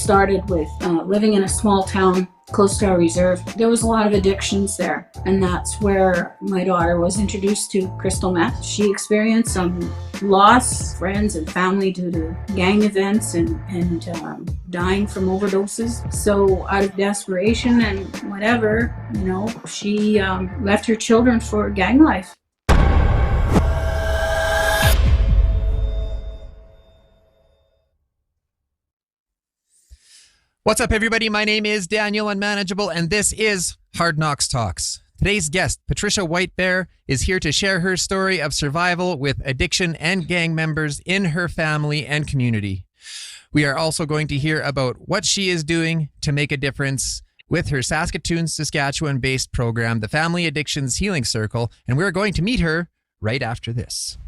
started with living in a small town close to our reserve. There was a lot of addictions there, and that's where my daughter was introduced to crystal meth. She experienced some loss, friends and family due to gang events and dying from overdoses. So out of desperation and whatever, she left her children for gang life. What's up, everybody? My name is Daniel Unmanageable, and this is Hard Knocks Talks. Today's guest, Patricia Whitebear, is here to share her story of survival with addiction and gang members in her family and community. We are also going to hear about what she is doing to make a difference with her Saskatoon, Saskatchewan-based program, the Family Addictions Healing Circle, and we're going to meet her right after this.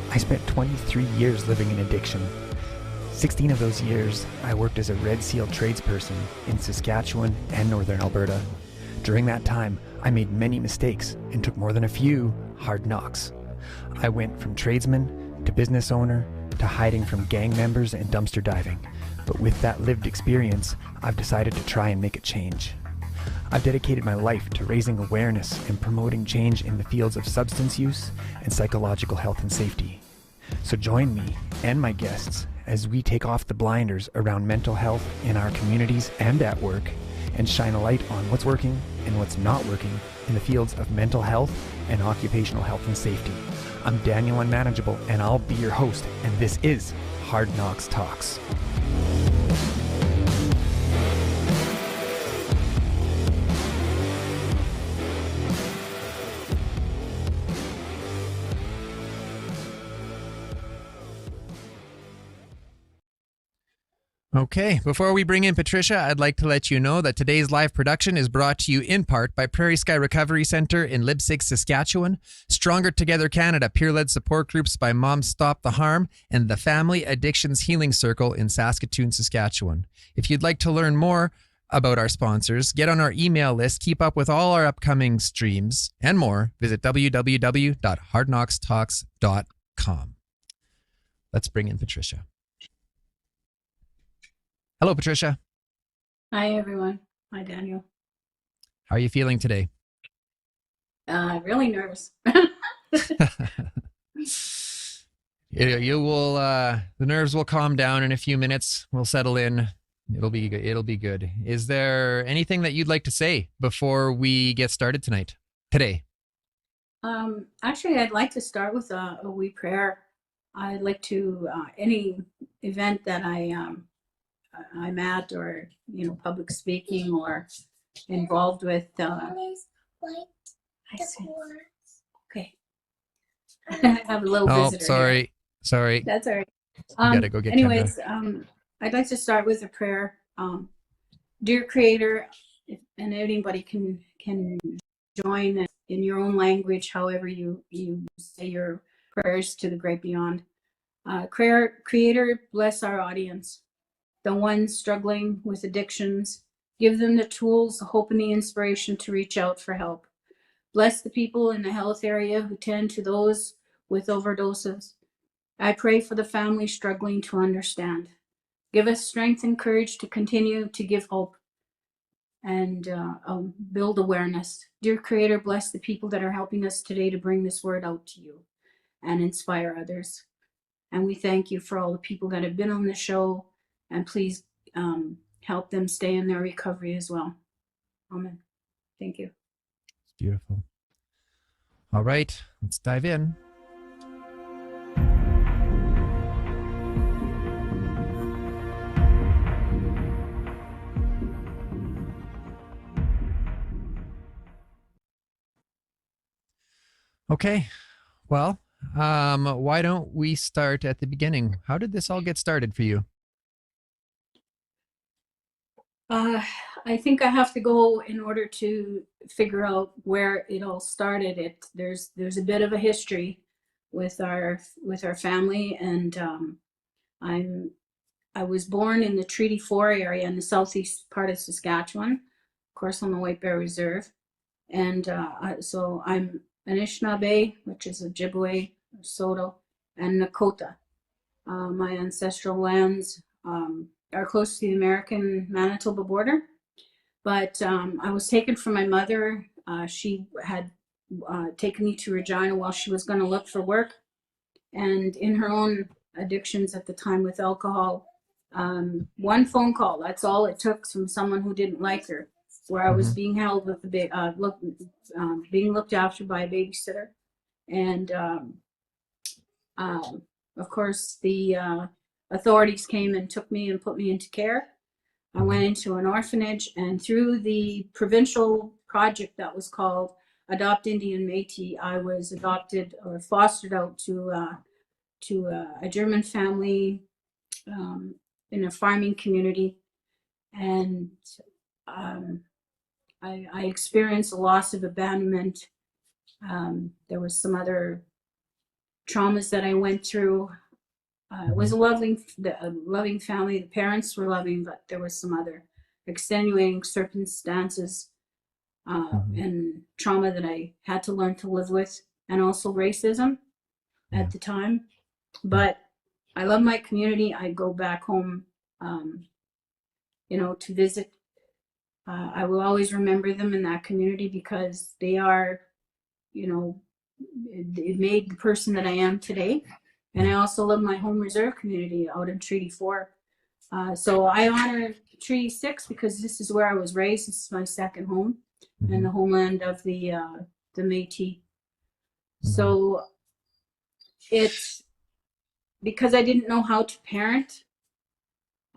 I spent 23 years living in addiction. 16 of those years, I worked as a Red Seal tradesperson in Saskatchewan and Northern Alberta. During that time, I made many mistakes and took more than a few hard knocks. I went from tradesman to business owner to hiding from gang members and dumpster diving. But with that lived experience, I've decided to try and make a change. I've dedicated my life to raising awareness and promoting change in the fields of substance use and psychological health and safety. So join me and my guests as we take off the blinders around mental health in our communities and at work and shine a light on what's working and what's not working in the fields of mental health and occupational health and safety. I'm Daniel Unmanageable, and I'll be your host, and this is Hard Knocks Talks. Okay, before we bring in Patricia, I'd like to let you know that today's live production is brought to you in part by Prairie Sky Recovery Centre in Leipzig, Saskatchewan, Stronger Together Canada peer-led support groups by Moms Stop the Harm, and the Family Addictions Healing Circle in Saskatoon, Saskatchewan. If you'd like to learn more about our sponsors, get on our email list, keep up with all our upcoming streams, and more, visit www.hardknockstalks.com. Let's bring in Patricia. Hello, Patricia. Hi, everyone. Hi, Daniel. How are you feeling today? Really nervous. You will. The nerves will calm down in a few minutes. We'll settle in. It'll be good. It'll be good. Is there anything that you'd like to say before we get started today? Actually, I'd like to start with a wee prayer. I'd like to any event that I'm at, or public speaking or involved with. I see. Okay. I have a little visitor. Sorry. That's all right. You gotta go get anyways, Kendra. I'd like to start with a prayer. Dear Creator, and anybody can join in your own language, however you say your prayers to the great beyond. Creator, bless our audience. The ones struggling with addictions, give them the tools, the hope, and the inspiration to reach out for help. Bless the people in the health area who tend to those with overdoses. I pray for the families struggling to understand. Give us strength and courage to continue to give hope and build awareness. Dear Creator, bless the people that are helping us today to bring this word out to you and inspire others. And we thank you for all the people that have been on the show. And please help them stay in their recovery as well. Amen. Thank you. Beautiful. All right, let's dive in. Okay, well, why don't we start at the beginning? How did this all get started for you? I think I have to go in order to figure out where it all started. There's a bit of a history with our family, and I'm I was born in the Treaty 4 area in the southeast part of Saskatchewan, of course, on the Whitebear Reserve. And so I'm Anishinaabe, which is Ojibwe, Saulteaux, and Nakota. My ancestral lands are close to the American Manitoba border. But I was taken from my mother. She had taken me to Regina while she was going to look for work. And in her own addictions at the time with alcohol, one phone call, that's all it took from someone who didn't like her, where I was being held with being looked after by a babysitter. And of course, the authorities came and took me and put me into care. I went into an orphanage, and through the provincial project that was called Adopt Indian Métis, I was adopted or fostered out to a German family in a farming community. And I experienced a loss of abandonment. There was some other traumas that I went through. It was a loving family. The parents were loving, but there was some other extenuating circumstances and trauma that I had to learn to live with, and also racism at the time. But I love my community. I go back home, to visit. I will always remember them in that community because they are, it made the person that I am today. And I also love my home reserve community out in Treaty 4. So I honor Treaty 6 because this is where I was raised. This is my second home and the homeland of the Métis. So it's because I didn't know how to parent.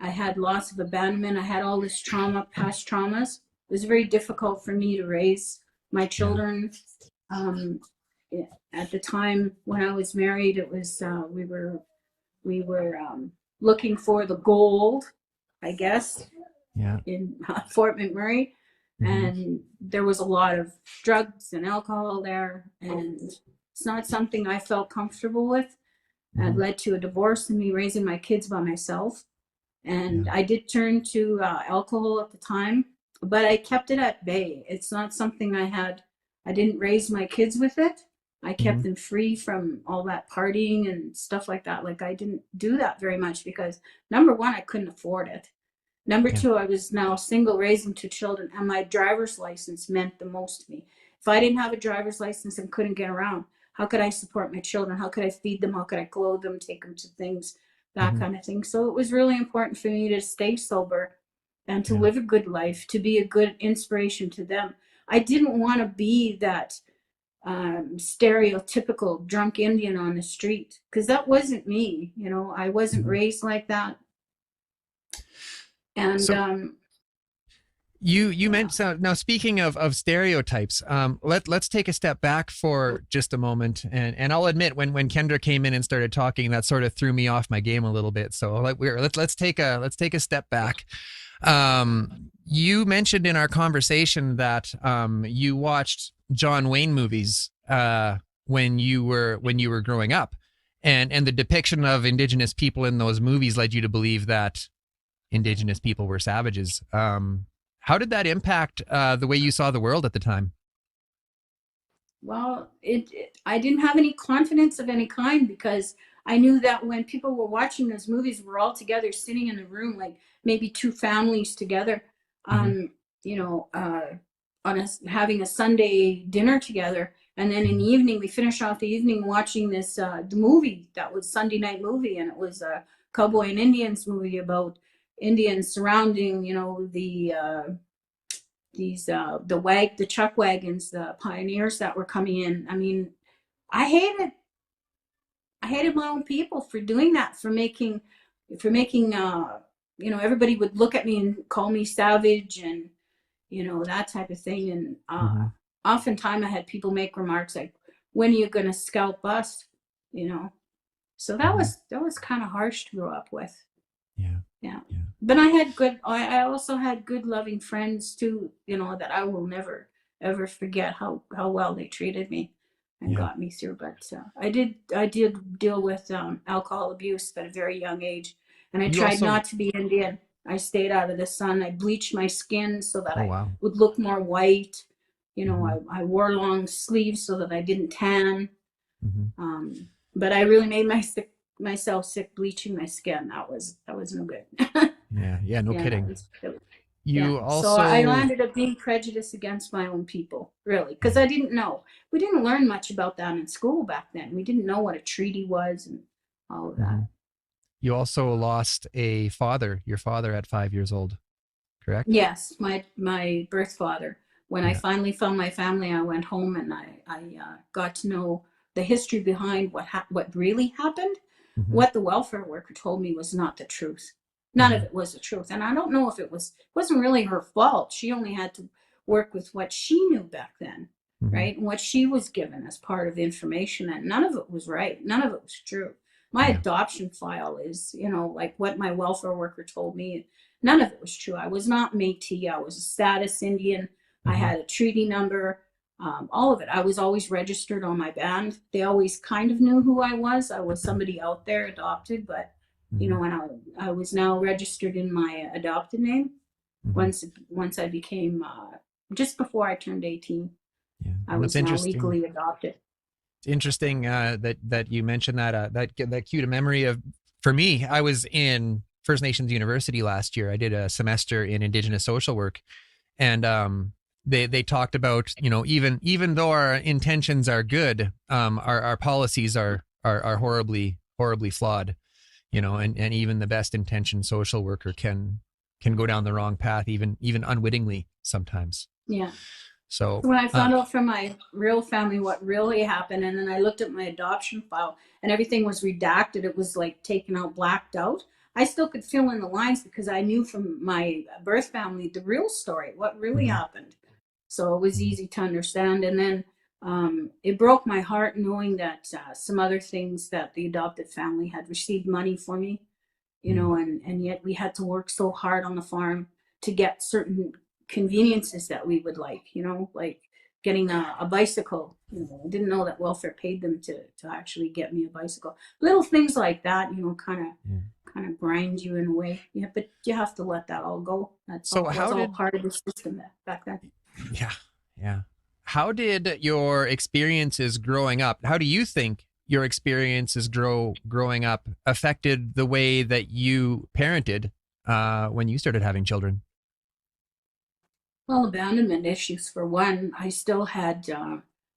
I had loss of abandonment. I had all this trauma, past traumas. It was very difficult for me to raise my children. At the time when I was married, it was we were looking for the gold, I guess, in Fort McMurray, and there was a lot of drugs and alcohol there, and it's not something I felt comfortable with. It led to a divorce and me raising my kids by myself, and I did turn to alcohol at the time, but I kept it at bay. It's not something I didn't raise my kids with it. I kept them free from all that partying and stuff like that. Like, I didn't do that very much because, number one, I couldn't afford it. Number two, I was now single, raising two children, and my driver's license meant the most to me. If I didn't have a driver's license and couldn't get around, how could I support my children? How could I feed them? How could I clothe them, take them to things, that kind of thing? So it was really important for me to stay sober and to live a good life, to be a good inspiration to them. I didn't want to be that stereotypical drunk Indian on the street, because that wasn't me. I wasn't raised like that. And so, you mentioned, now speaking of stereotypes, let's take a step back for just a moment, and I'll admit when Kendra came in and started talking, that sort of threw me off my game a little bit. So let's take a step back. You mentioned in our conversation that you watched John Wayne movies when you were growing up, and the depiction of Indigenous people in those movies led you to believe that Indigenous people were savages. How did that impact the way you saw the world at the time? Well, I didn't have any confidence of any kind, because I knew that when people were watching those movies, we're all together sitting in the room, like maybe two families together, having a Sunday dinner together. And then in the evening, we finish off the evening watching this, the movie that was Sunday night movie. And it was a Cowboy and Indians movie about Indians surrounding, the chuck wagons, the pioneers that were coming in. I mean, I hated my own people for doing that, for making, everybody would look at me and call me savage and, that type of thing. And oftentimes I had people make remarks like, when are you going to scalp us? So that was kind of harsh to grow up with. Yeah. But I also had good, loving friends too, that I will never, ever forget how well they treated me and got me through. But I did deal with alcohol abuse at a very young age. And I You tried also, not to be Indian. I stayed out of the sun. I bleached my skin so that oh I wow. would look more white. Hmm. I wore long sleeves so that I didn't tan. Hmm. But I really made myself sick bleaching my skin. That was no good. Yeah, yeah, no Yeah, kidding. yeah. You So I also, landed up being prejudiced against my own people, really, because yeah. I didn't know. We didn't learn much about that in school back then. We didn't know what a treaty was and all of that. Hmm. You also lost a father, your father at 5 years old, correct? Yes, my birth father. When I Yeah. finally found my family, I went home and I got to know the history behind what really happened. Hmm. What the welfare worker told me was not the truth. None of Hmm. it was the truth, and I don't know if wasn't really her fault. She only had to work with what she knew back then, Hmm. right? And what she was given as part of the information, and none of it was right. None of it was true. My Yeah. adoption file is, like what my welfare worker told me. None of it was true. I was not Métis. I was a status Indian. I Hmm. had a treaty number. All of it. I was always registered on my band. They always kind of knew who I was. I was somebody out there adopted, but Hmm. when I was now registered in my adopted name, Hmm. once I became just before I turned 18, Yeah. I And it's was now interesting. legally adopted. It's interesting that you mentioned that that cued a memory of, for me, I was in First Nations University last year. I did a semester in Indigenous social work, and they talked about, even though our intentions are good, our policies are horribly flawed, and even the best intentioned social worker can go down the wrong path, even unwittingly sometimes. Yeah. So When I found out from my real family what really happened, and then I looked at my adoption file and everything was redacted, it was like taken out, blacked out. I still could fill in the lines because I knew from my birth family the real story, what really mhm, happened. So it was mhm, easy to understand. And then it broke my heart knowing that some other things that the adopted family had received money for me, mhm, and yet we had to work so hard on the farm to get certain conveniences that we would like getting a bicycle. I didn't know that welfare paid them to actually get me a bicycle. Little things like that, yeah. kind of grind you in a way. Yeah, but you have to let that all go. So Was how all did part of the system back then. Yeah. Yeah. How did your experiences growing up, how do you think your experiences growing up affected the way that you parented when you started having children? Well, abandonment issues for one. I still had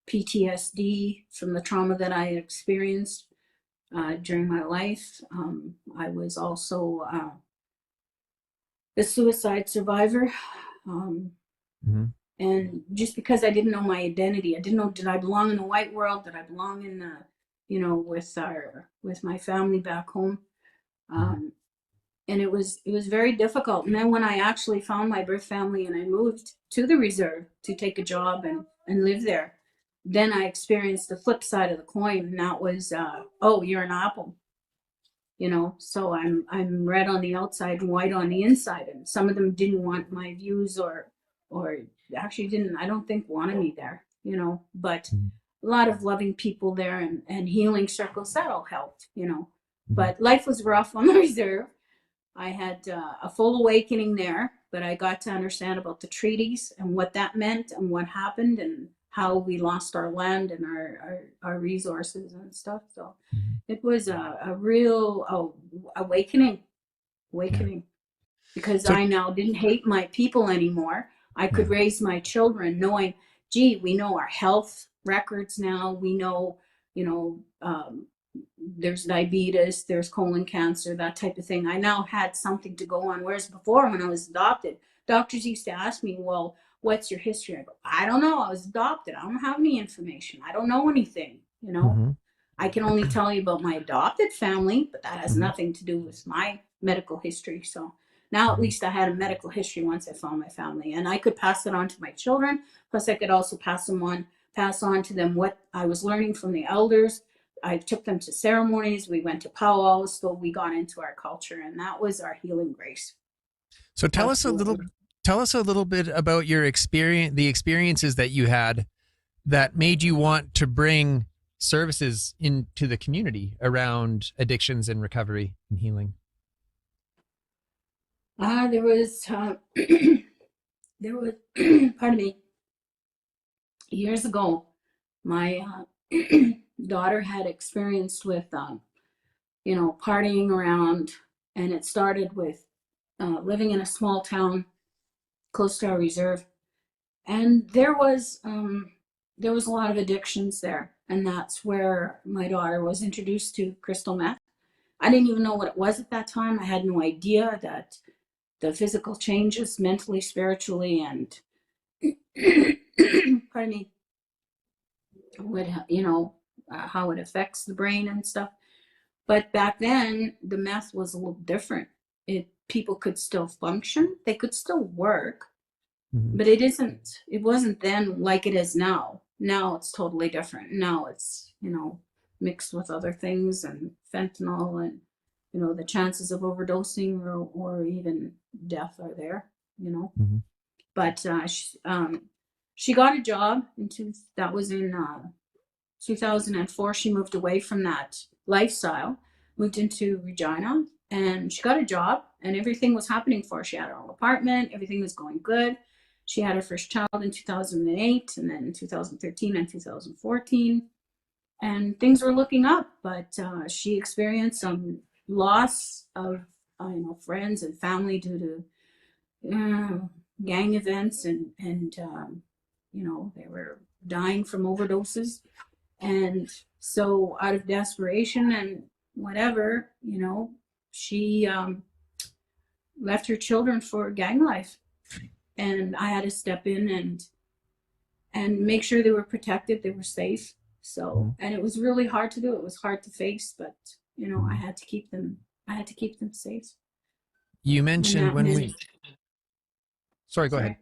PTSD from the trauma that I experienced during my life. I was also a suicide survivor. Um, Hmm. and just because I didn't know my identity, I didn't know, did I belong in the white world? Did I belong in with my family back home? Hmm. Um, and it was very difficult. And then when I actually found my birth family and I moved to the reserve to take a job and live there, then I experienced the flip side of the coin, and that was, oh, you're an apple. So I'm red on the outside and white on the inside, and some of them didn't want my views, or actually didn't, I don't think, wanted me there, but a lot of loving people there, and healing circles that all helped, Hmm. but life was rough on the reserve. I had a full awakening there, but I got to understand about the treaties and what that meant and what happened and how we lost our land and our resources and stuff. So Hmm. it was a real awakening, Yeah. awakening, because So, I now didn't hate my people anymore. I could yeah. raise my children knowing, gee, we know our health records now. We know, you know, there's diabetes, there's colon cancer, that type of thing. I now had something to go on. Whereas before, when I was adopted, doctors used to ask me, well, what's your history? I go, I don't know. I was adopted. I don't have any information. I don't know anything. Hmm. I can only tell you about my adopted family, but that has Hmm. nothing to do with my medical history. So now at Hmm. least I had a medical history once I found my family, and I could pass it on to my children. Plus, I could also pass on to them what I was learning from the elders. I took them to ceremonies. We went to powwows, so we got into our culture, and that was our healing grace. So Absolutely. tell us a little bit about your experience, the experiences that you had that made you want to bring services into the community around addictions and recovery and healing. There was, there was, pardon me, years ago, my daughter had experienced with, partying around, and it started with living in a small town close to our reserve, and there was a lot of addictions there, and that's where my daughter was introduced to crystal meth. I didn't even know what it was at that time. I had no idea that the physical changes mentally, spiritually, and pardon me, would how it affects the brain and stuff. But back then, the meth was a little different. People could still function, they could still work, but it wasn't then like it is now. Now it's totally different. Now it's, mixed with other things and fentanyl, and the chances of overdosing or even death are there. But she got a job that was in 2004. She moved away from that lifestyle, moved into Regina, and she got a job, and everything was happening for her. She had her own apartment, everything was going good. She had her first child in 2008, and then in 2013 and 2014, and things were looking up. But she experienced some loss of friends and family due to gang events, and they were dying from overdoses. And so out of desperation and whatever, she left her children for gang life. And I had to step in and make sure they were protected, they were safe. So, and it was really hard to do. It was hard to face, but I had to keep them safe. You mentioned Sorry, go ahead.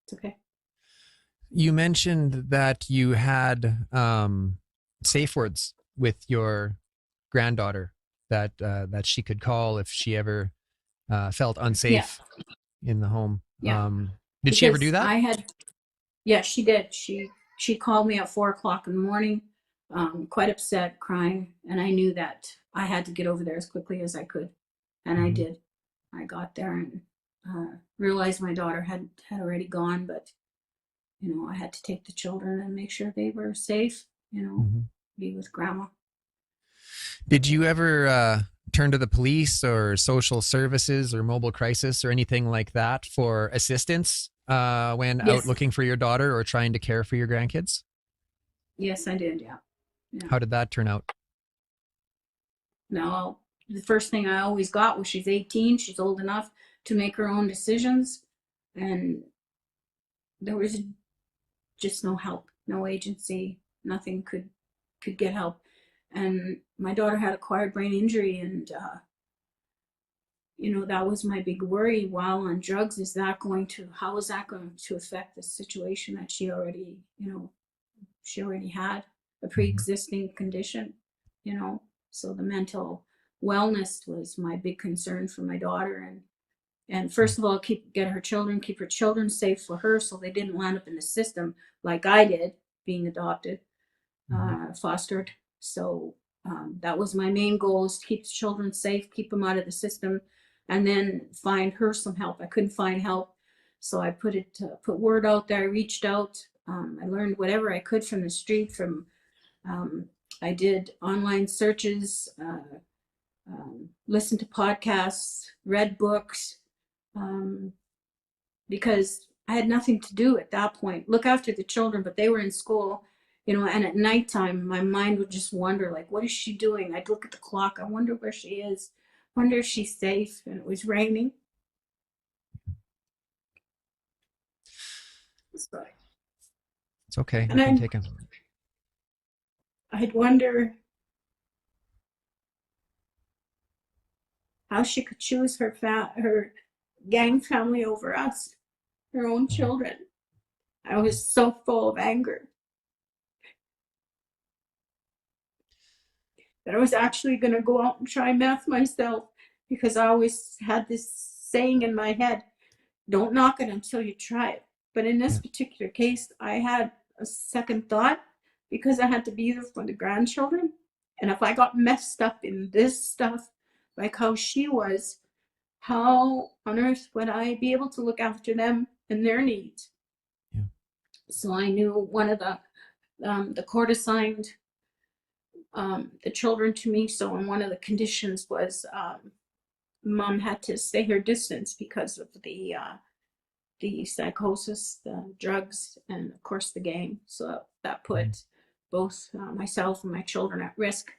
It's okay. You mentioned that you had safe words with your granddaughter that she could call if she ever felt unsafe in the home. Yeah. Did she ever do that? Yeah, she did. She called me at 4:00 in the morning, quite upset, crying, and I knew that I had to get over there as quickly as I could, and I did. I got there and realized my daughter had already gone, but I had to take the children and make sure they were safe. Be with grandma. Did you ever turn to the police or social services or mobile crisis or anything like that for assistance when out looking for your daughter or trying to care for your grandkids? Yes, I did. Yeah. How did that turn out? No, the first thing I always got was she's 18. She's old enough to make her own decisions. And there was just no help, no agency, nothing could get help. And my daughter had acquired brain injury, and that was my big worry. While on drugs, how is that going to affect the situation that she already had a pre-existing condition, so the mental wellness was my big concern for my daughter. And first of all, keep her children safe for her, so they didn't land up in the system like I did, being adopted, fostered. So that was my main goal, is to keep the children safe, keep them out of the system, and then find her some help. I couldn't find help, so I put word out there. I reached out. I learned whatever I could from the street. I did online searches, listened to podcasts, read books, because I had nothing to do at that point. Look after the children, but they were in school, and at nighttime, my mind would just wonder, like, what is she doing? I'd look at the clock. I wonder where she is. Wonder if she's safe. And it was raining. Sorry. It's okay. And I can take them. I'd wonder how she could choose her gang family over us, her own children. I was so full of anger that I was actually going to go out and try meth myself, because I always had this saying in my head, don't knock it until you try it. But in this particular case, I had a second thought, because I had to be there for the grandchildren. And if I got messed up in this stuff, like how she was, how on earth would I be able to look after them and their needs? Yeah. So I knew one of the court assigned the children to me. So, and one of the conditions was mom had to stay her distance because of the psychosis, the drugs, and of course the gang. So that put both myself and my children at risk.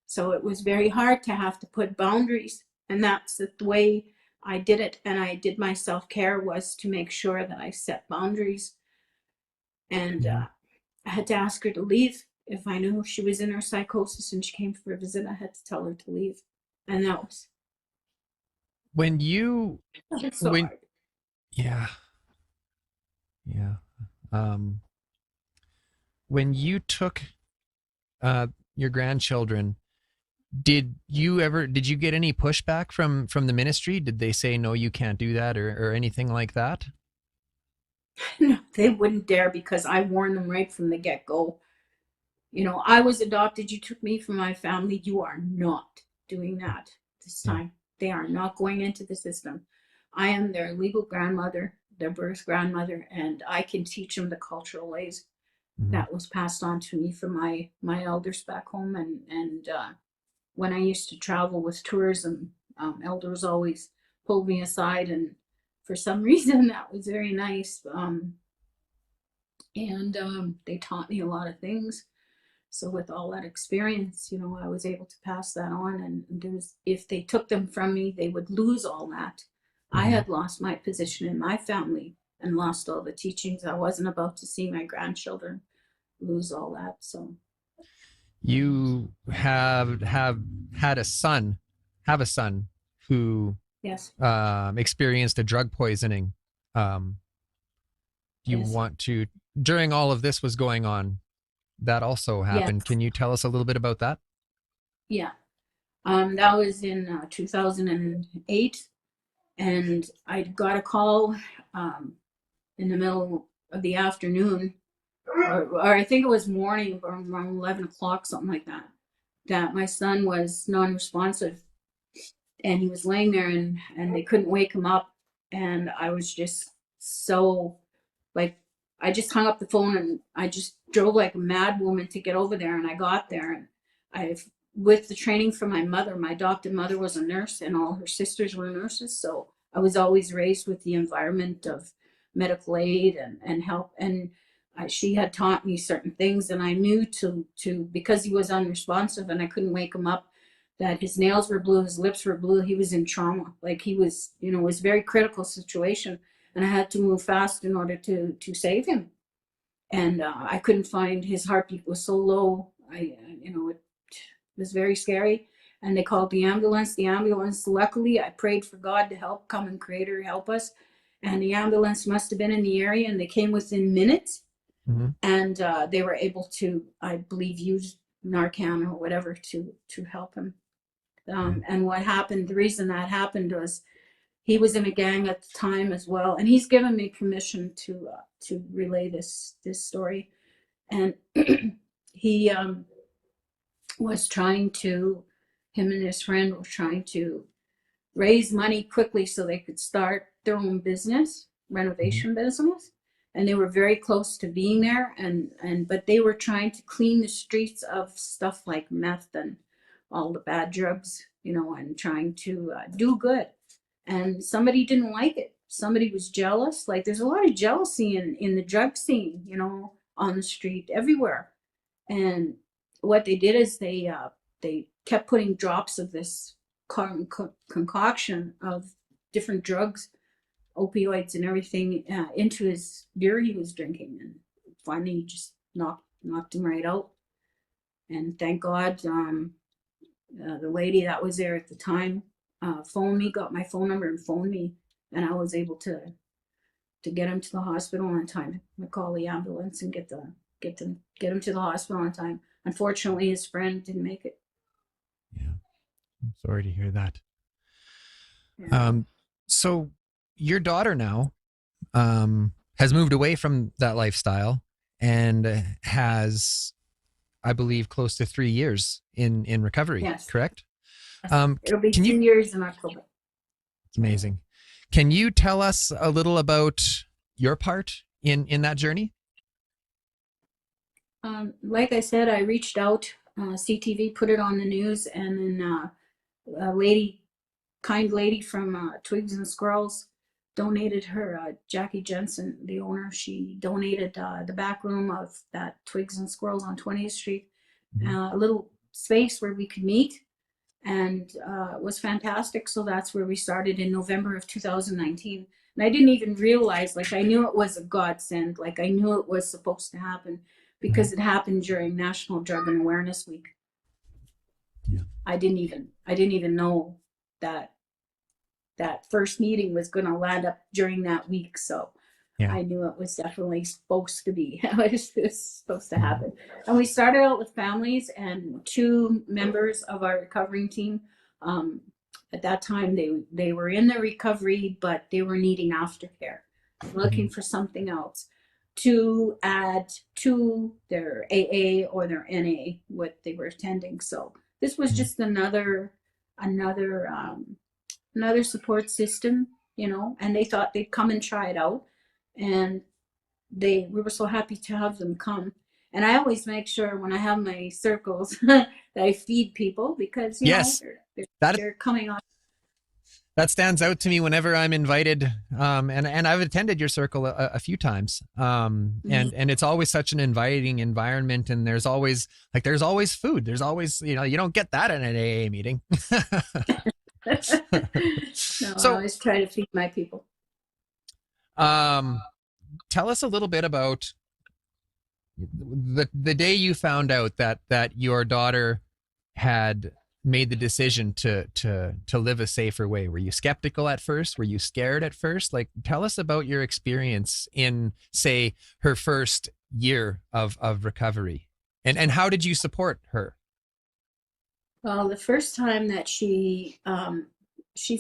So it was very hard to have to put boundaries, and that's the way I did it. And I did my self-care was to make sure that I set boundaries. And I had to ask her to leave. If I knew she was in her psychosis and she came for a visit, I had to tell her to leave. And that was When you, so when, hard. yeah. When you took your grandchildren, did you get any pushback from the ministry? Did they say, no, you can't do that, or anything like that? No, they wouldn't dare, because I warned them right from the get-go. You know, I was adopted. You took me from my family. You are not doing that this time. They are not going into the system. I am their legal grandmother, their birth grandmother, and I can teach them the cultural ways that was passed on to me from my elders back home. And when I used to travel with tourism, elders always pulled me aside, and for some reason that was very nice. They taught me a lot of things. So with all that experience, you know, I was able to pass that on. And if they took them from me, they would lose all that. I had lost my position in my family and lost all the teachings. I wasn't about to see my grandchildren lose all that. So you have had a son who yes. experienced a drug poisoning. You Yes. want to, during all of this was going on, that also happened. Yes. Can you tell us a little bit about that? Yeah. That was in 2008, and I got a call in the middle of the afternoon, or I think it was morning, around 11 o'clock, something like that, that my son was non-responsive, and he was laying there, and they couldn't wake him up. And I was just so, like, I just hung up the phone, and I just drove like a mad woman to get over there. And I got there, and with the training from my mother, my adopted mother was a nurse, and all her sisters were nurses. So I was always raised with the environment of medical aid and help. And she had taught me certain things, and I knew to because he was unresponsive and I couldn't wake him up, that his nails were blue, his lips were blue. He was in trauma. Like, he was, you know, it was a very critical situation, and I had to move fast in order to save him. And I couldn't find, his heartbeat was so low. It was very scary. And they called the ambulance. Luckily, I prayed for God to come and Creator help us. And the ambulance must have been in the area, and they came within minutes. And they were able to, I believe, use Narcan or whatever to help him. And what happened, the reason that happened was he was in a gang at the time as well. And he's given me permission to relay this story. And he was trying to, him and his friend were trying to raise money quickly so they could start their own business, renovation business. And they were very close to being there. But they were trying to clean the streets of stuff like meth and all the bad drugs, you know, and trying to do good. And somebody didn't like it. Somebody was jealous. Like, there's a lot of jealousy in the drug scene, you know, on the street, everywhere. And what they did is they kept putting drops of this concoction of different drugs, opioids and everything, into his beer he was drinking. And finally he just knocked him right out. And thank God, the lady that was there at the time phoned me, got my phone number and phoned me, and I was able to get him to the hospital on time. I call the ambulance and get him to the hospital on time. Unfortunately, his friend didn't make it. Yeah, I'm sorry to hear that. Yeah. So your daughter now has moved away from that lifestyle and has, I believe, close to 3 years in recovery. Yes. Correct? It'll be Can you? 2 years in October. It's amazing. Can you tell us a little about your part in that journey? Like I said, I reached out. CTV put it on the news, and then a lady, kind lady from Twigs and Squirrels, donated her. Jackie Jensen, the owner, she donated the back room of that Twigs and Squirrels on 20th Street, a little space where we could meet, and it was fantastic. So that's where we started in November of 2019. And I didn't even realize, like, I knew it was a godsend, like I knew it was supposed to happen because it happened during National Drug and Awareness Week. Yeah. I didn't even know that that first meeting was going to land up during that week. So Yeah. I knew it was definitely supposed to be. It was supposed to happen. And we started out with families and 2 members of our recovering team. At that time, they were in the recovery, but they were needing aftercare, looking for something else to add to their AA or their NA, what they were attending. So this was just another support system, and they thought they'd come and try it out, and we were so happy to have them come. And I always make sure when I have my circles that I feed people because Yes. they're coming on. That stands out to me whenever I'm invited, and I've attended your circle a few times, and it's always such an inviting environment, and there's always food. There's always, you don't get that in an AA meeting. No, So, I always try to feed my people. tell us a little bit about the day you found out that your daughter had made the decision to live a safer way. Were you skeptical at first? Were you scared at first? Like, tell us about your experience in, say, her first year of recovery, and how did you support her? Well, the first time that she's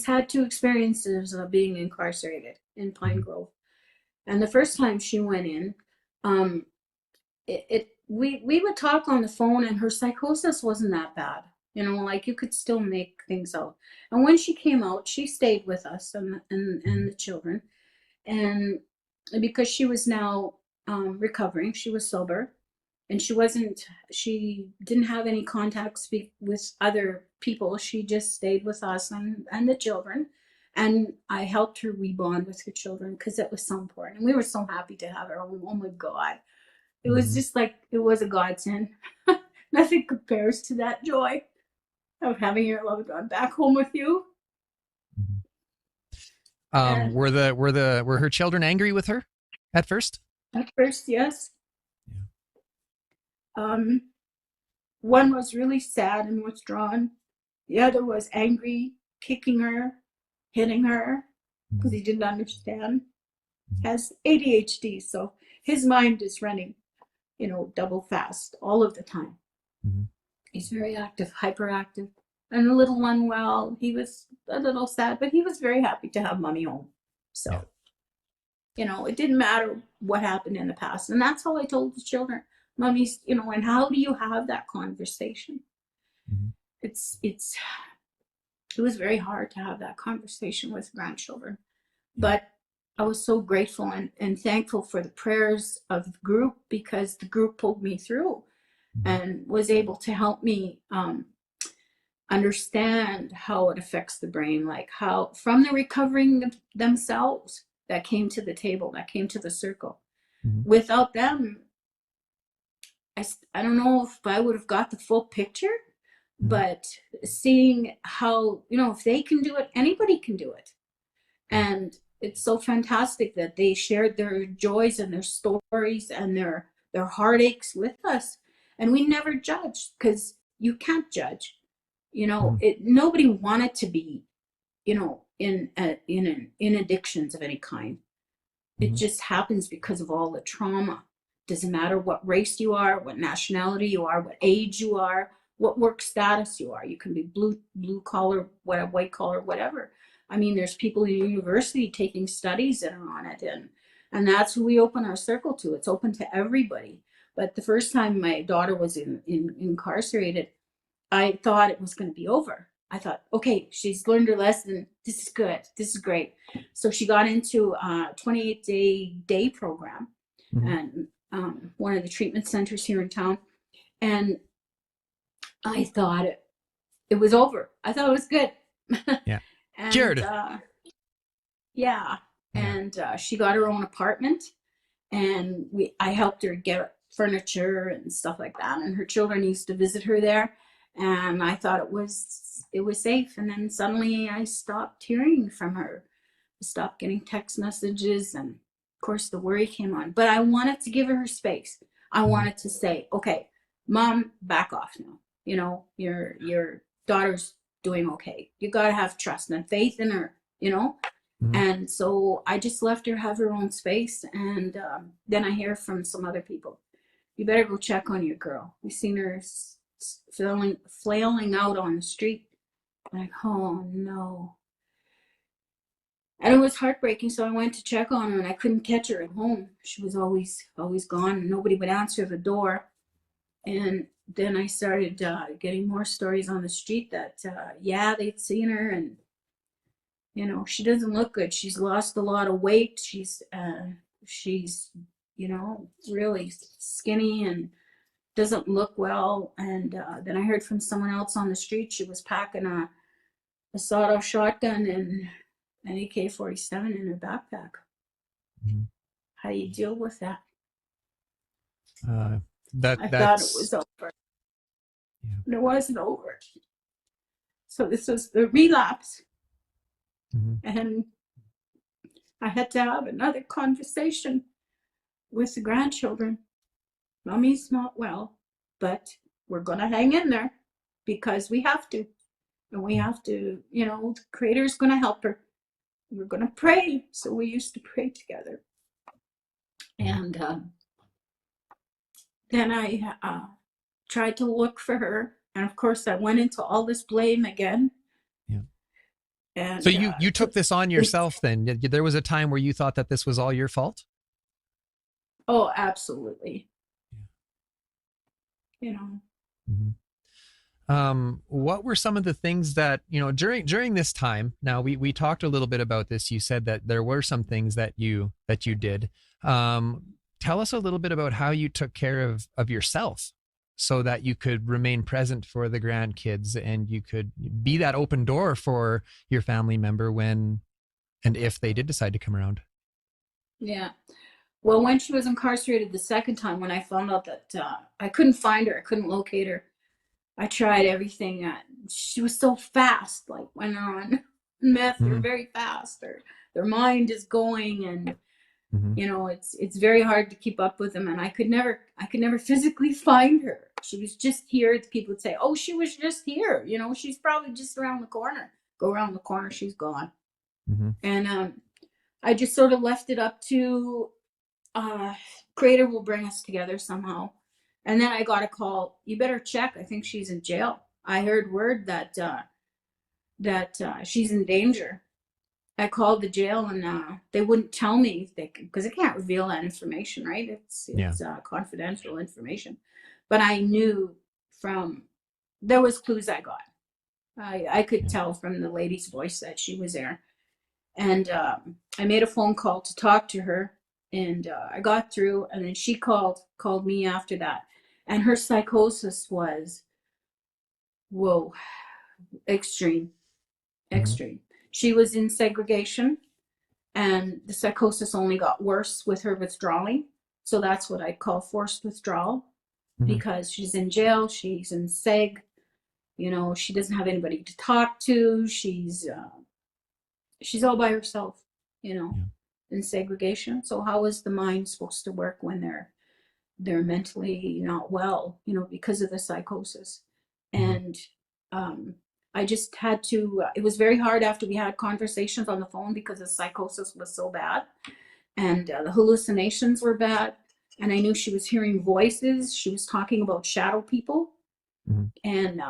had 2 experiences of being incarcerated in Pine Grove, and the first time she went in, we would talk on the phone, and her psychosis wasn't that bad. Like you could still make things out. And when she came out, she stayed with us and the children, and because she was now recovering, she was sober. And she didn't have any contact with other people. She just stayed with us and the children. And I helped her rebond with her children because it was so important. And we were so happy to have her. Oh my God. It was just like, it was a godsend. Nothing compares to that joy of having your loved one back home with you. Were her children angry with her at first? At first, yes. One was really sad and withdrawn. The other was angry, kicking her, hitting her, because he didn't understand. Has ADHD, so his mind is running, double fast all of the time. He's very active, hyperactive. And the little one, well, he was a little sad, but he was very happy to have mommy home. So, it didn't matter what happened in the past. And that's how I told the children. Mommy's, and how do you have that conversation? It was very hard to have that conversation with grandchildren, but I was so grateful and thankful for the prayers of the group, because the group pulled me through and was able to help me understand how it affects the brain, like how from the recovering themselves that came to the table, that came to the circle. Without them, I don't know if I would have got the full picture, but seeing how, if they can do it, anybody can do it. And it's so fantastic that they shared their joys and their stories and their heartaches with us. And we never judged, because you can't judge. Nobody wanted to be, in addictions of any kind. It just happens because of all the trauma. Doesn't matter what race you are, what nationality you are, what age you are, what work status you are. You can be blue collar, white collar, whatever. I mean, there's people in university taking studies that are on it, and that's who we open our circle to. It's open to everybody. But the first time my daughter was incarcerated, I thought it was going to be over. I thought, okay, she's learned her lesson. This is good. This is great. So she got into a 28-day program, and one of the treatment centers here in town. And I thought it was over. I thought it was good. Yeah. And Cured. yeah. And she got her own apartment, and I helped her get furniture and stuff like that. And her children used to visit her there, and I thought it was safe. And then suddenly I stopped hearing from her. I stopped getting text messages, and of course the worry came on. But I wanted to give her space. I wanted to say, okay, Mom, back off now. You know, your daughter's doing okay. You got to have trust and faith in her, you know. And so I just left her have her own space. And then I hear from some other people, you better go check on your girl. We've seen her flailing out on the street. I'm like, oh no. And it was heartbreaking. So I went to check on her, and I couldn't catch her at home. She was always gone, and nobody would answer the door. And then I started getting more stories on the street that, yeah, they'd seen her, and, you know, she doesn't look good. She's lost a lot of weight. She's, you know, really skinny and doesn't look well. And then I heard from someone else on the street, she was packing a sawed-off shotgun and an AK-47 in her backpack. How do you deal with that? I thought it was over. Yeah. And it wasn't over. So this was the relapse. And I had to have another conversation with the grandchildren. Mommy's not well, but we're going to hang in there because we have to. And we have to, you know, the Creator's going to help her. We're going to pray. So we used to pray together. And then I tried to look for her. And of course, I went into all this blame again. Yeah. And so you took this on yourself then? There was a time where you thought that this was all your fault? Oh, absolutely. You know. What were some of the things that, you know, during this time? Now we talked a little bit about this. You said that there were some things that you did. Tell us a little bit about how you took care of yourself so that you could remain present for the grandkids and you could be that open door for your family member when and if they did decide to come around. Yeah. Well, when she was incarcerated the second time, when I found out that I couldn't find her, I couldn't locate her, I tried everything. She was so fast, like when they're on meth, they're very fast. Their mind is going, and you know, it's very hard to keep up with them. And I could never physically find her. She was just here. People would say, "Oh, she was just here." You know, she's probably just around the corner. Go around the corner, she's gone. And I just sort of left it up to Creator will bring us together somehow. And then I got a call. You better check. I think she's in jail. I heard word that she's in danger. I called the jail, and they wouldn't tell me because they can't reveal that information, right? It's confidential information. But I knew there was clues I got. I could tell from the lady's voice that she was there. And I made a phone call to talk to her, and I got through, and then she called me after that. And her psychosis was, whoa, extreme. She was in segregation, and the psychosis only got worse with her withdrawing. So that's what I call forced withdrawal, because she's in jail, she's in seg, you know, she doesn't have anybody to talk to. She's all by herself, you know, in segregation. So how is the mind supposed to work when they're mentally not well, you know, because of the psychosis? And I just had to, it was very hard after we had conversations on the phone because the psychosis was so bad, and the hallucinations were bad. And I knew she was hearing voices. She was talking about shadow people. And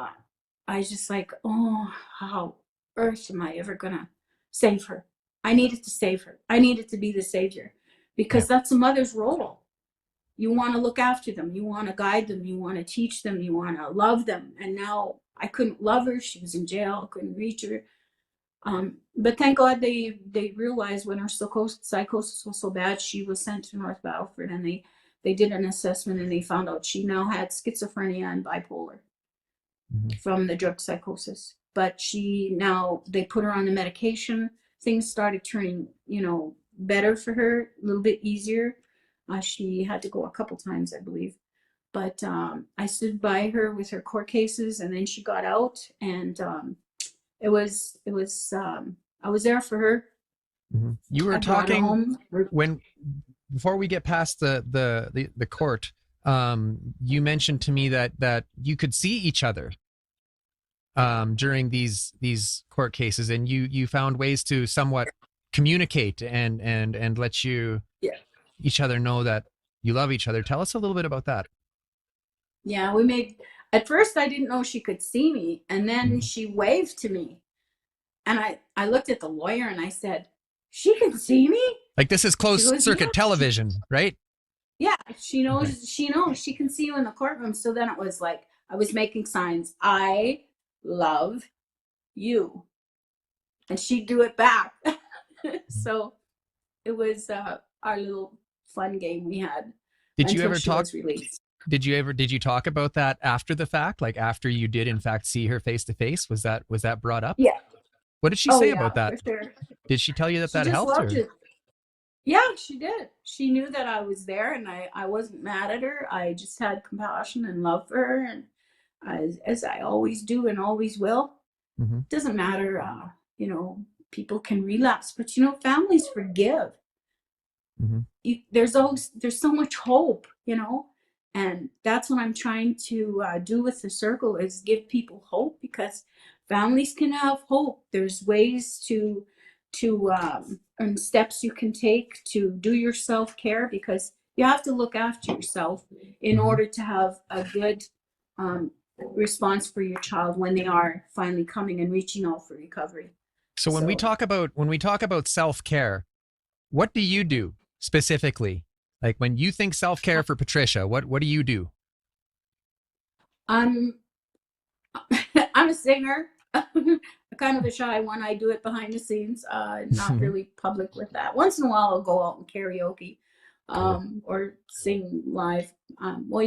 I was just like, oh, how earth am I ever going to save her? I needed to save her. I needed to be the savior, because that's a mother's role. You want to look after them. You want to guide them. You want to teach them. You want to love them. And now I couldn't love her. She was in jail. I couldn't reach her. But thank God they realized when her psychosis was so bad, she was sent to North Battleford, and they did an assessment, and they found out she now had schizophrenia and bipolar from the drug psychosis. But they put her on the medication. Things started turning, better for her, a little bit easier. She had to go a couple times, I believe. But I stood by her with her court cases, and then she got out, and it was I was there for her. You were I brought her talking home. before we get past the court. You mentioned to me that you could see each other during these court cases, and you found ways to somewhat communicate and let each other know that you love each other. Tell us a little bit about that. Yeah, at first I didn't know she could see me, and then she waved to me, and I looked at the lawyer and I said, "She can see me?" Like, this is closed circuit television, right? Yeah, she knows. Okay. She knows. She can see you in the courtroom. So then it was like I was making signs. I love you, and she'd do it back. So it was our little fun game we had. Did you until ever she talk? was released. Did you talk about that after the fact? Like, after you did in fact see her face to face? Was that brought up? Yeah. What did she say about that? For sure. Did she tell you that She that just helped? loved Or? it. Yeah, she did. She knew that I was there, and I wasn't mad at her. I just had compassion and love for her, and as I always do and always will. It doesn't matter, people can relapse, but families forgive. There's so much hope, and that's what I'm trying to do with the circle, is give people hope, because families can have hope. There's ways to and steps you can take to do your self-care, because you have to look after yourself in order to have a good response for your child when they are finally coming and reaching out for recovery. So when we talk about self-care, what do you do specifically? Like, when you think self-care for Patricia, what do you do? I'm a singer. Kind of a shy one. I do it behind the scenes, not really public with that. Once in a while I'll go out and karaoke or sing live. Well,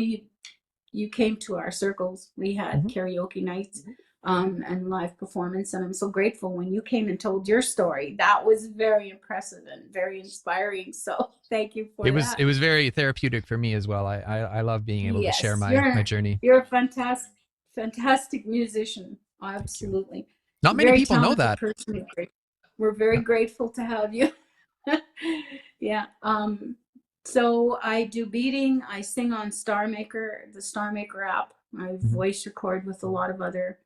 you came to our circles. We had karaoke nights and live performance, and I'm so grateful when you came and told your story. That was very impressive and very inspiring, so thank you for that. It was very therapeutic for me as well. I love being able to share my journey. You're a fantastic musician. Absolutely. Not many people know that. We're very grateful to have you. Yeah. So I do beading. I sing on the Star Maker app. I voice record with a lot of other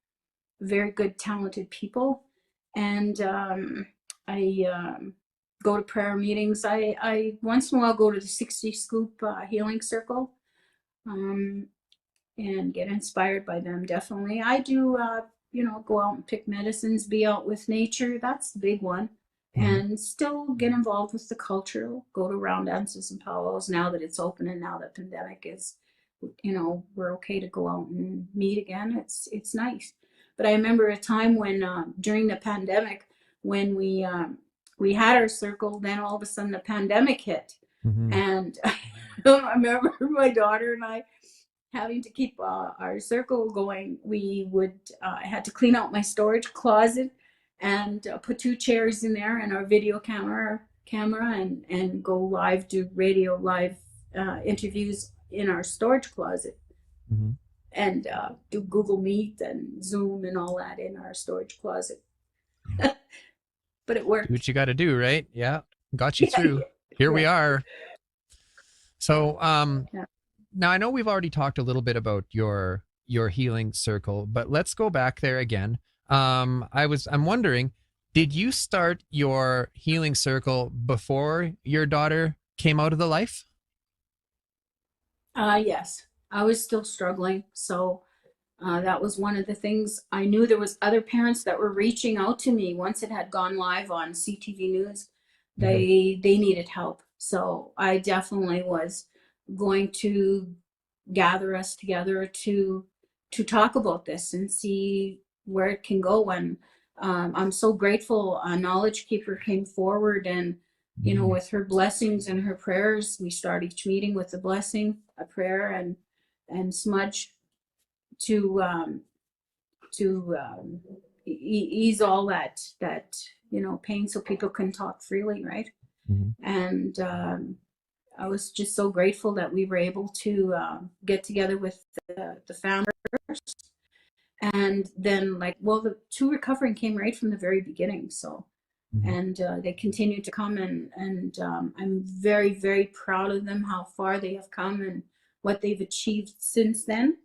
very good, talented people. And I go to prayer meetings. I once in a while go to the 60 Scoop Healing Circle and get inspired by them, definitely. I do, go out and pick medicines, be out with nature. That's the big one. And still get involved with the culture, go to round dances and powwows now that it's open, and now that pandemic is, we're okay to go out and meet again. It's nice. But I remember a time when during the pandemic, when we had our circle, then all of a sudden the pandemic hit. And I remember my daughter and I having to keep our circle going. We would had to clean out my storage closet and put 2 chairs in there and our video camera and go live, do radio live interviews in our storage closet. And do Google Meet and Zoom and all that in our storage closet. But it worked. Do what you got to do, right? Yeah, got you through. Here we are. So now I know we've already talked a little bit about your healing circle, but let's go back there again. I'm wondering, did you start your healing circle before your daughter came out of the life? Yes. I was still struggling, so that was one of the things. I knew there was other parents that were reaching out to me once it had gone live on CTV News. They needed help, so I definitely was going to gather us together to talk about this and see where it can go. And I'm so grateful a knowledge keeper came forward, and you know, with her blessings and her prayers, we start each meeting with a blessing, a prayer, and smudge to ease all that you know, pain, so people can talk freely, right? And I was just so grateful that we were able to get together with the founders. And then, like, well, the two recovering came right from the very beginning. So, and they continue to come, and I'm very, very proud of them, how far they have come and what they've achieved since then,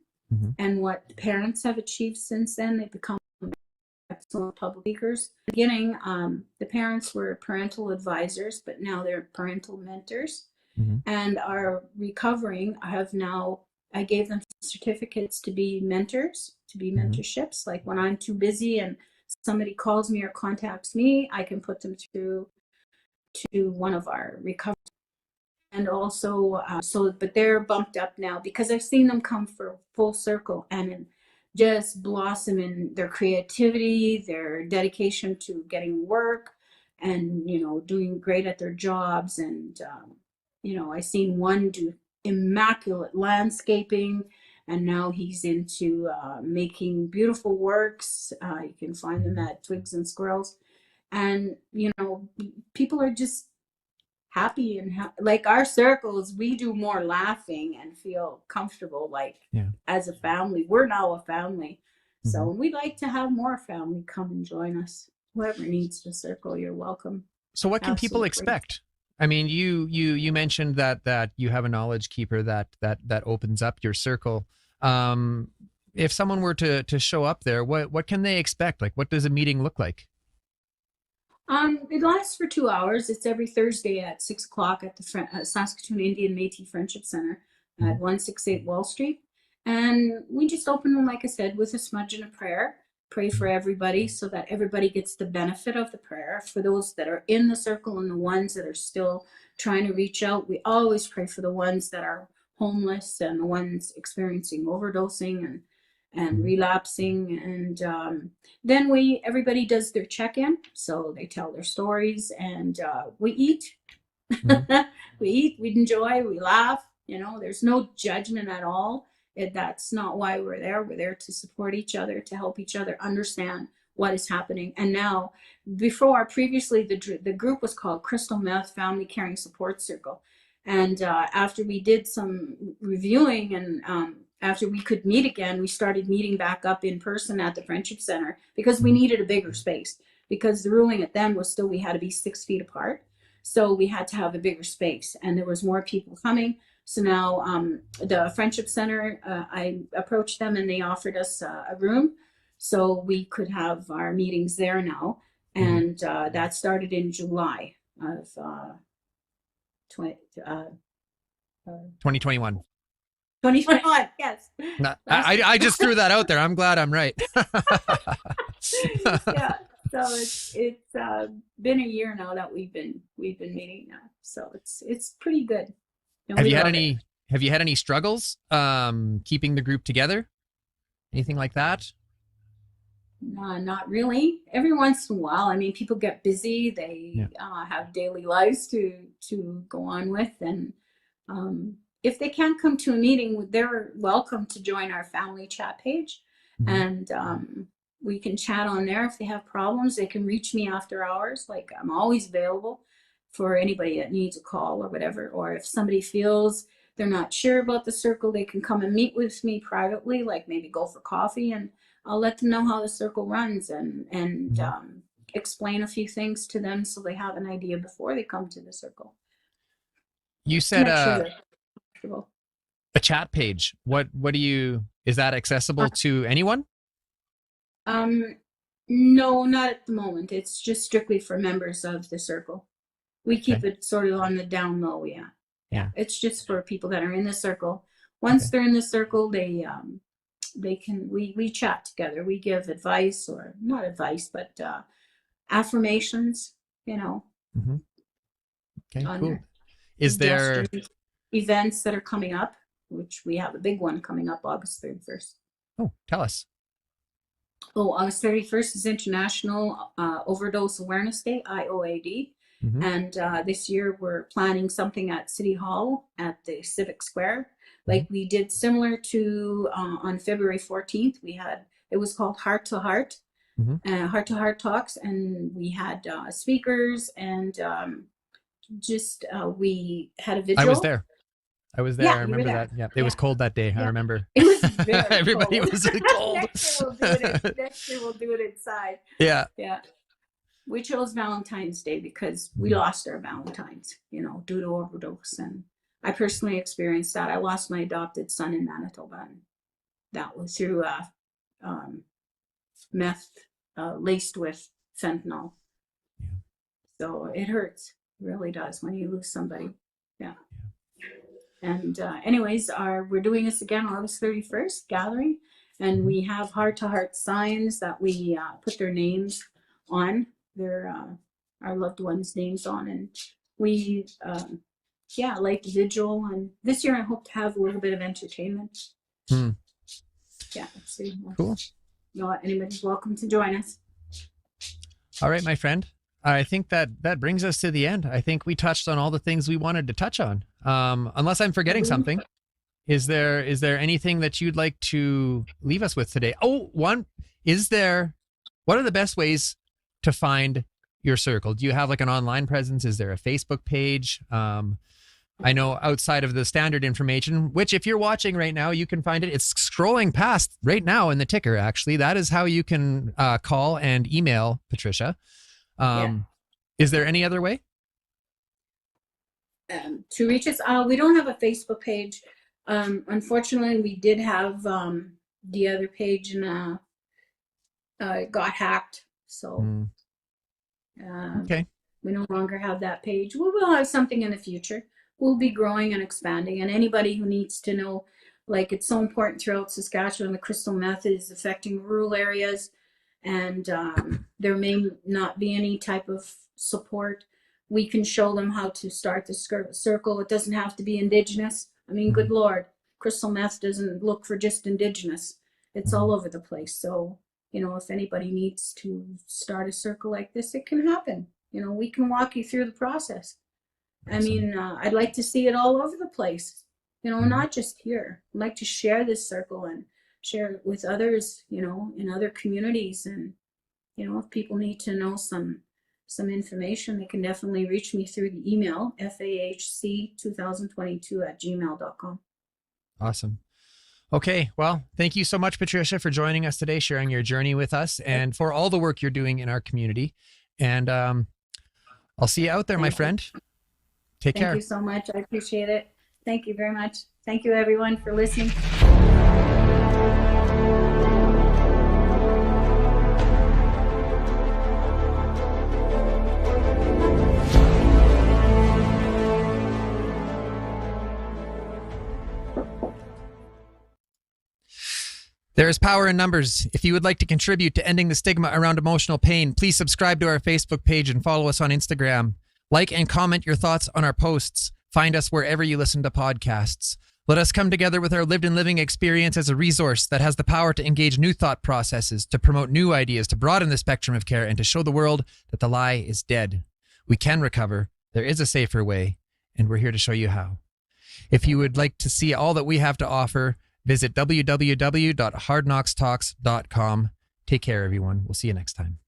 and what the parents have achieved since then. They've become excellent public speakers. In the beginning, the parents were parental advisors, but now they're parental mentors, and are recovering. I gave them certificates to be mentors, to be mentorships. Like when I'm too busy and somebody calls me or contacts me, I can put them through to one of our recovery. And also, but they're bumped up now because I've seen them come for full circle and just blossom in their creativity, their dedication to getting work, and, you know, doing great at their jobs. And, you know, I seen one do immaculate landscaping, and now he's into making beautiful works. You can find them at Twigs and Squirrels. And, you know, people are just happy, and like our circles, we do more laughing and feel comfortable, like as a family. We're now a family. So we'd like to have more family come and join us. Whoever needs the circle, you're welcome. So what can people expect? I mean, you mentioned that you have a knowledge keeper that opens up your circle. If someone were to show up there, what can they expect? Like, what does a meeting look like? It lasts for 2 hours. It's every Thursday at 6 o'clock at the Saskatoon Indian Métis Friendship Center at 168 Wall Street. And we just open them, like I said, with a smudge and a prayer. Pray for everybody so that everybody gets the benefit of the prayer. For those that are in the circle and the ones that are still trying to reach out, we always pray for the ones that are homeless and the ones experiencing overdosing and relapsing. And then everybody does their check-in, so they tell their stories, and we eat. We eat, we enjoy, we laugh. You know, there's no judgment at all. That's not why we're there. We're there to support each other, to help each other understand what is happening. And now, previously the group was called Crystal Meth Family Caring Support Circle. And after we did some reviewing, and after we could meet again, we started meeting back up in person at the Friendship Center because we needed a bigger space, because the ruling at then was still we had to be 6 feet apart. So we had to have a bigger space, and there was more people coming. So now the Friendship Center, I approached them and they offered us a room so we could have our meetings there now. And that started in July of 2021. 2021, yes. No, I just threw that out there. I'm glad I'm right. Yeah, so it's been a year now that we've been meeting now, so it's pretty good. And Have you had any struggles keeping the group together? Anything like that? No, not really. Every once in a while, I mean, people get busy. They have daily lives to go on with, and if they can't come to a meeting, they're welcome to join our family chat page, and we can chat on there. If they have problems, they can reach me after hours. Like, I'm always available for anybody that needs a call or whatever. Or if somebody feels they're not sure about the circle, they can come and meet with me privately, like maybe go for coffee, and I'll let them know how the circle runs and explain a few things to them so they have an idea before they come to the circle. You said Sure a chat page. Is that accessible to anyone? No, not at the moment. It's just strictly for members of the circle. We keep it sort of on the down low. Yeah. It's just for people that are in the circle. Once they're in the circle, they can, we chat together. We give advice, or not advice, but affirmations, you know. Okay, cool. There. Is there events that are coming up, which we have a big one coming up August 31st. Oh, tell us. Oh, August 31st is International Overdose Awareness Day, IOAD. Mm-hmm. And this year we're planning something at City Hall at the Civic Square. Like we did similar to on February 14th, it was called Heart to Heart, Heart to Heart Talks. And we had speakers and we had a vigil. I was there. Yeah, I remember that. Yeah. It was cold that day. Yeah. I remember. It was very Everybody cold. was cold. Next year we'll do it inside. Yeah. Yeah. We chose Valentine's Day because we lost our Valentines, due to overdose. And I personally experienced that. I lost my adopted son in Manitoba, and that was through meth laced with fentanyl. Yeah. So it hurts. It really does when you lose somebody. Yeah. And anyways, we're doing this again August 31st, gathering. And we have heart-to-heart signs that we put their names on, our loved ones' names on. And we, like vigil. And this year I hope to have a little bit of entertainment. Yeah. Cool. Anybody's welcome to join us. All right, my friend. I think that brings us to the end. I think we touched on all the things we wanted to touch on. Unless I'm forgetting something. Is there anything that you'd like to leave us with today? Oh, what are the best ways to find your circle? Do you have like an online presence? Is there a Facebook page? I know outside of the standard information, which if you're watching right now, you can find it. It's scrolling past right now in the ticker, actually. That is how you can call and email Patricia. Is there any other way? To reach us, we don't have a Facebook page. Unfortunately, we did have the other page, and it got hacked. So okay, we no longer have that page. We will have something in the future. We'll be growing and expanding. And anybody who needs to know, like, it's so important throughout Saskatchewan, the crystal meth is affecting rural areas, and there may not be any type of support. We can show them how to start the circle. It doesn't have to be Indigenous. I mean, good Lord, crystal meth doesn't look for just Indigenous. It's all over the place. So, if anybody needs to start a circle like this, it can happen. We can walk you through the process. Awesome. I mean, I'd like to see it all over the place, not just here. I'd like to share this circle and share it with others, in other communities. And, if people need to know some information, they can definitely reach me through the email, fahc2022@gmail.com. Awesome. Okay. Well, thank you so much, Patricia, for joining us today, sharing your journey with us, and for all the work you're doing in our community. And I'll see you out there, my friend. Take care. Thank you so much. I appreciate it. Thank you very much. Thank you, everyone, for listening. There is power in numbers. If you would like to contribute to ending the stigma around emotional pain, please subscribe to our Facebook page and follow us on Instagram. Like and comment your thoughts on our posts. Find us wherever you listen to podcasts. Let us come together with our lived and living experience as a resource that has the power to engage new thought processes, to promote new ideas, to broaden the spectrum of care, and to show the world that the lie is dead. We can recover. There is a safer way, and we're here to show you how. If you would like to see all that we have to offer, visit www.hardknockstalks.com. Take care, everyone. We'll see you next time.